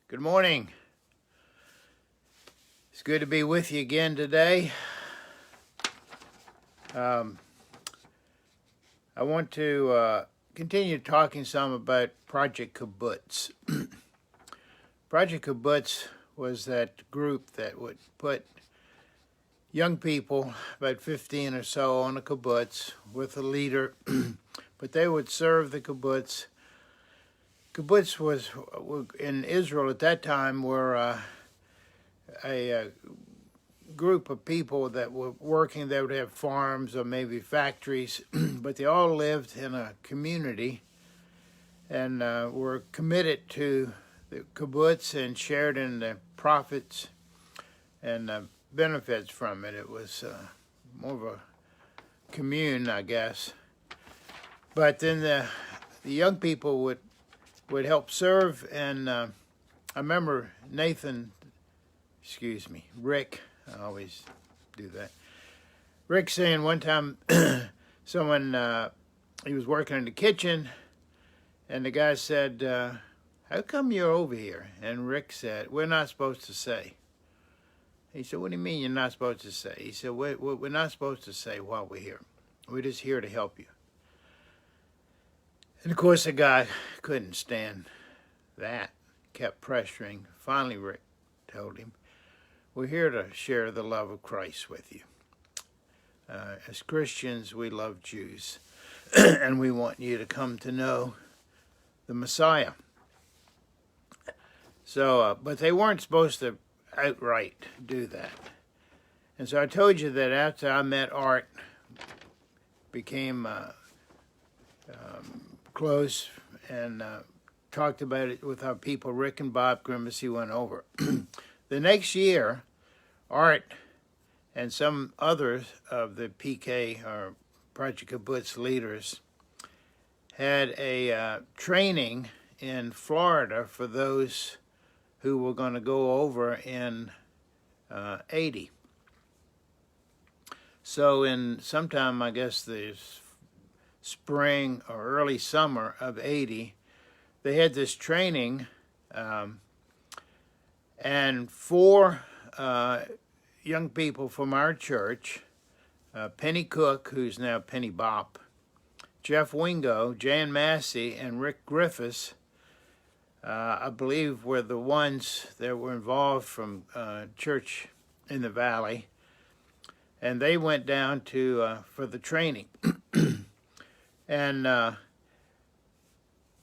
Good morning. It's good to be with you again today. I want to continue talking some about Project Kibbutz. Project Kibbutz was that group that would put young people, about 15 or so, on a kibbutz with a leader, but they would serve the kibbutz. Kibbutz was in Israel at that time were a group of people that were working. They would have farms or maybe factories, but they all lived in a community and were committed to the kibbutz and shared in the profits and benefits from it. It was more of a commune, I guess. But then the young people would help serve, and I remember Rick, I always do that. Rick saying one time, someone, he was working in the kitchen, and the guy said, how come you're over here? And Rick said, we're not supposed to say. He said, what do you mean you're not supposed to say? He said, we're not supposed to say while we're here. We're just here to help you. And of course the guy couldn't stand that, kept pressuring. Finally Rick told him, we're here to share the love of Christ with you. As Christians, we love Jews, and we want you to come to know the Messiah. So, but they weren't supposed to outright do that. And so I told you that after I met Art, became close and talked about it with our people, Rick and Bob Grimacy went over. The next year, Art and some others of the PK, or Project Kibbutz leaders, had a training in Florida for those who were going to go over in 80. So in sometime, I guess the spring or early summer of 80, they had this training, and four young people from our church, Penny Cook, who's now Penny Bop, Jeff Wingo, Jan Massey, and Rick Griffiths, I believe were the ones that were involved from church in the valley, and they went down to for the training. And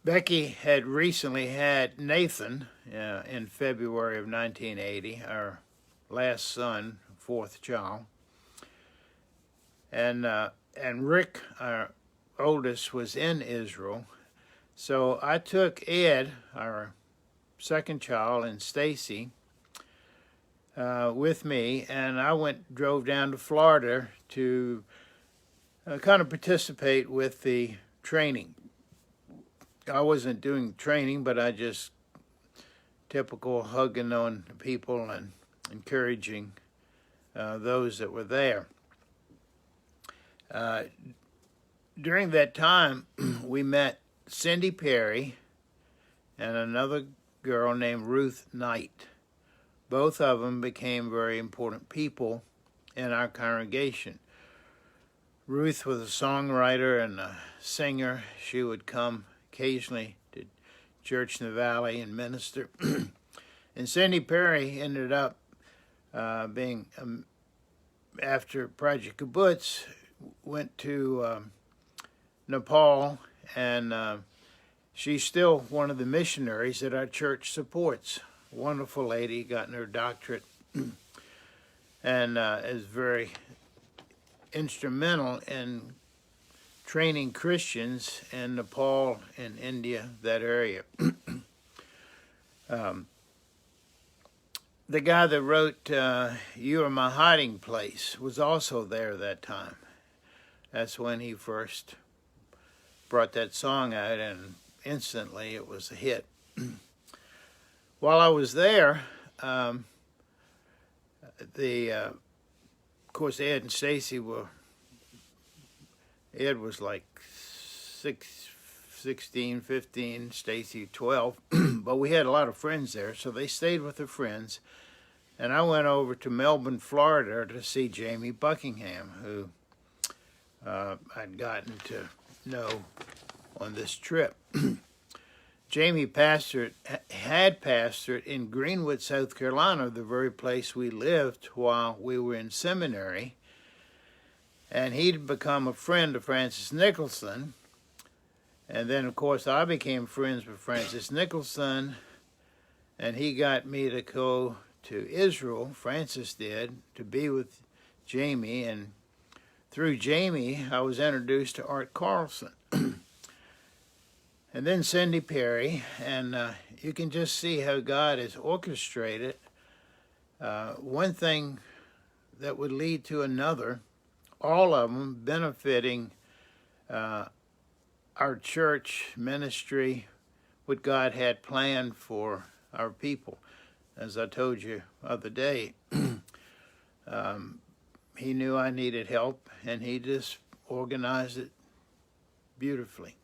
Becky had recently had Nathan in February of 1980, our last son, fourth child. And Rick, our oldest, was in Israel. So I took Ed, our second child, and Stacy with me, and I drove down to Florida to kind of participate with the training. I wasn't doing training, but I just typical hugging on people and encouraging those that were there. During that time, we met Cindy Perry and another girl named Ruth Knight. Both of them became very important people in our congregation. Ruth was a songwriter and a singer. She would come occasionally to church in the valley and minister. And Cindy Perry ended up being, after Project Kibbutz, went to Nepal, and she's still one of the missionaries that our church supports. Wonderful lady, gotten her doctorate, and is very instrumental in training Christians in Nepal and India, that area. The guy that wrote You Are My Hiding Place was also there that time. That's when he first brought that song out, and instantly it was a hit. While I was there, of course, Ed and Stacy Ed was like 16, 15, Stacy 12, but we had a lot of friends there, so they stayed with their friends. And I went over to Melbourne, Florida to see Jamie Buckingham, who I'd gotten to know on this trip. Jamie had pastored in Greenwood, South Carolina, the very place we lived while we were in seminary. And he'd become a friend of Francis Nicholson. And then, of course, I became friends with Francis Nicholson, and he got me to go to Israel, Francis did, to be with Jamie. And through Jamie, I was introduced to Art Carlson. And then Cindy Perry, and you can just see how God has orchestrated one thing that would lead to another, all of them benefiting our church ministry, what God had planned for our people. As I told you the other day, he knew I needed help, and he just organized it beautifully.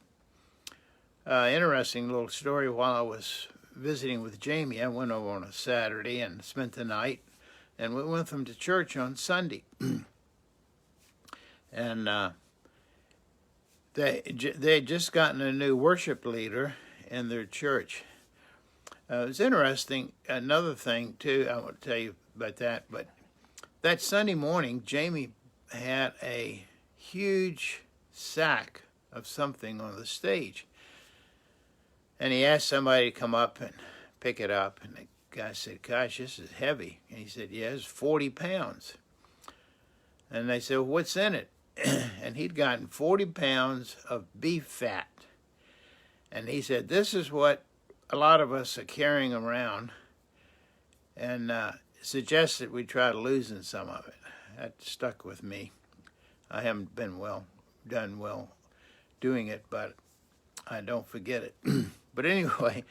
Interesting little story. While I was visiting with Jamie, I went over on a Saturday and spent the night, and we went with them to church on Sunday. And they had just gotten a new worship leader in their church. It was interesting. Another thing, too, I want to tell you about that, but that Sunday morning, Jamie had a huge sack of something on the stage. And he asked somebody to come up and pick it up. And the guy said, "Gosh, this is heavy." And he said, "Yeah, it's 40 pounds. And they said, "Well, what's in it?" And he'd gotten 40 pounds of beef fat. And he said, "This is what a lot of us are carrying around," and suggested we try losing some of it. That stuck with me. I haven't been done well doing it, but I don't forget it. But anyway,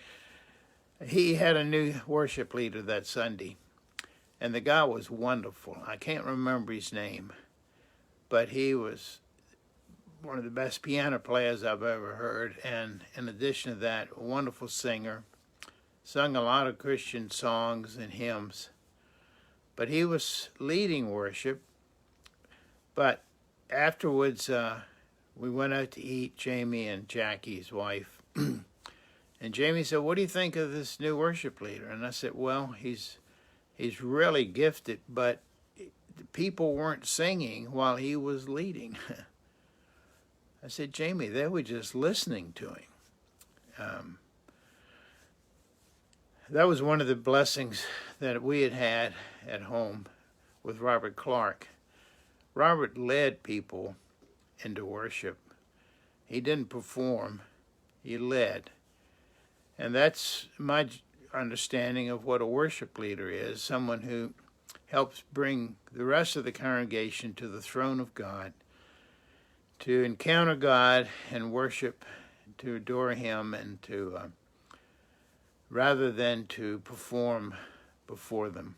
he had a new worship leader that Sunday, and the guy was wonderful. I can't remember his name, but he was one of the best piano players I've ever heard, and in addition to that, a wonderful singer, sung a lot of Christian songs and hymns. But he was leading worship. But afterwards, we went out to eat, Jamie and Jackie, his wife. And Jamie said, "What do you think of this new worship leader?" And I said, "Well, he's really gifted, but the people weren't singing while he was leading." I said, "Jamie, they were just listening to him." That was one of the blessings that we had at home with Robert Clark. Robert led people into worship. He didn't perform, he led. And that's my understanding of what a worship leader is, someone who helps bring the rest of the congregation to the throne of God, to encounter God and worship, to adore him, and to rather than to perform before them.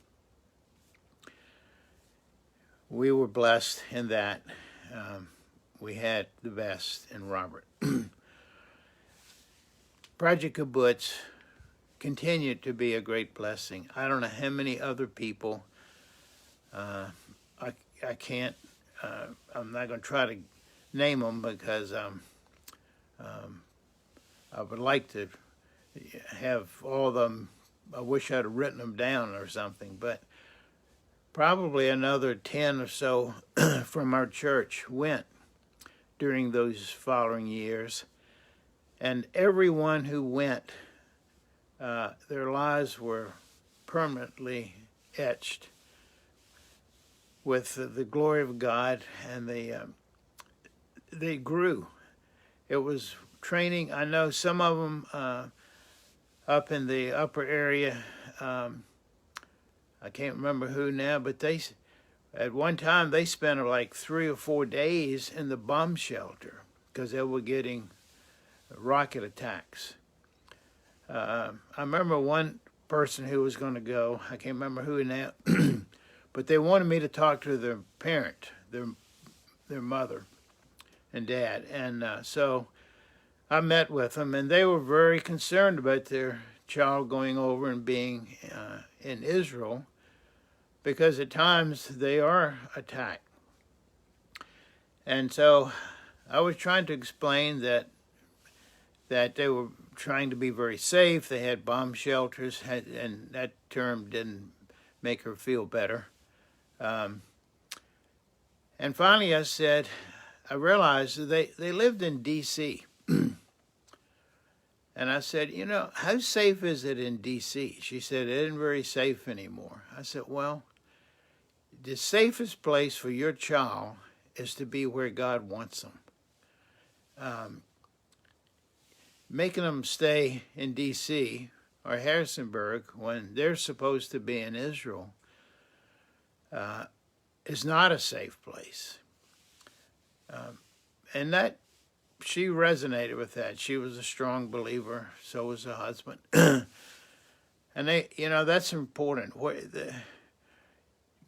We were blessed in that. We had the best in Robert. Project Kibbutz continued to be a great blessing. I don't know how many other people, I can't, I'm not going to try to name them because I would like to have all of them. I wish I'd have written them down or something, but probably another 10 or so from our church went during those following years. And everyone who went, their lives were permanently etched with the glory of God, and they grew. It was training. I know some of them up in the upper area, I can't remember who now, but at one time they spent like 3 or 4 days in the bomb shelter because they were getting rocket attacks. I remember one person who was going to go, I can't remember who now, but they wanted me to talk to their parent, their mother and dad. And so I met with them, and they were very concerned about their child going over and being in Israel, because at times they are attacked. And so I was trying to explain that they were trying to be very safe. They had bomb shelters, and that term didn't make her feel better. And finally I said, I realized that they lived in D.C. And I said, you know, how safe is it in D.C.? She said, it isn't very safe anymore. I said, well, the safest place for your child is to be where God wants them. Making them stay in D.C. or Harrisonburg when they're supposed to be in Israel is not a safe place. And that, she resonated with that. She was a strong believer. So was her husband. And they, you know, that's important.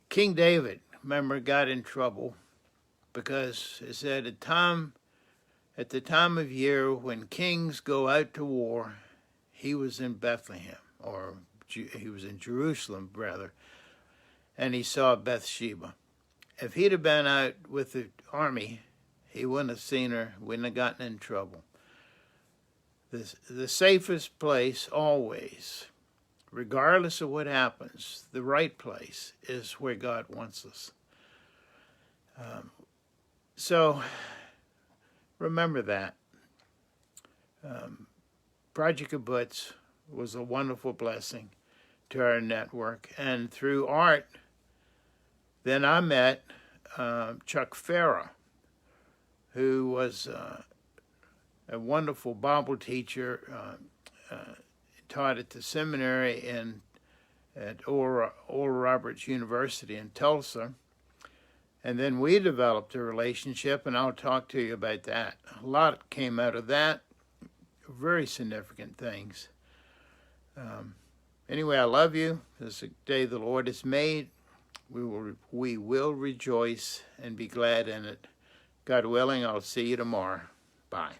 King David, remember, got in trouble because it said at the time of year when kings go out to war, he was in Bethlehem, or he was in Jerusalem, rather, and he saw Bathsheba. If he'd have been out with the army, he wouldn't have seen her, wouldn't have gotten in trouble. The safest place always, regardless of what happens, the right place is where God wants us. So remember that. Project Kibbutz was a wonderful blessing to our network. And through art, then I met Chuck Farah, who was a wonderful Bible teacher, taught at the seminary at Oral Roberts University in Tulsa. And then we developed a relationship, and I'll talk to you about that. A lot came out of that, very significant things. Anyway, I love you. This is the day the Lord has made. We will rejoice and be glad in it. God willing, I'll see you tomorrow. Bye.